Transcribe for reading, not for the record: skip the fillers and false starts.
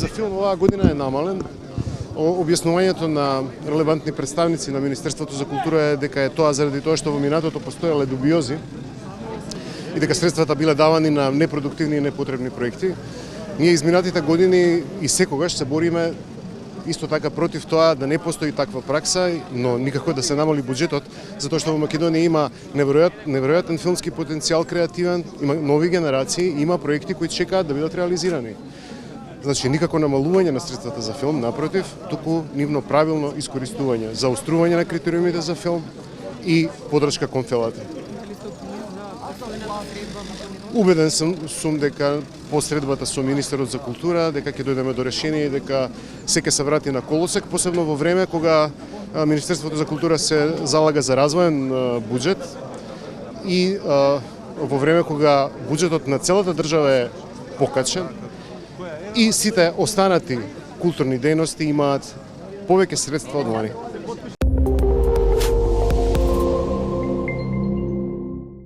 за филм оваа година е намален. Објаснувањето на релевантни представници на Министерството за култура е дека е тоа заради тоа што во минатото постоеле дубиози и дека средствата биле давани на непродуктивни и непотребни проекти. Ние изминатите години и секогаш се бориме исто така против тоа да не постои таква пракса, но никако да се намали буџетот, затоа што во Македонија има неверојатен филмски потенцијал, креативен, има нови генерации, има проекти кои чекаат да бидат реализирани. Значи, никако намалување на средствата за филм, напротив, туку нивно правилно искористување, заострување на критериумите за филм и подршка кон филмите. Убеден сум дека посредбата со министерот за култура, дека ќе дојдеме до решение и дека се ќе се врати на колосек, посебно во време кога Министерството за култура се залага за развоен буџет и во време кога буџетот на целата држава е покачен и сите останати културни дејности имаат повеќе средства од вани.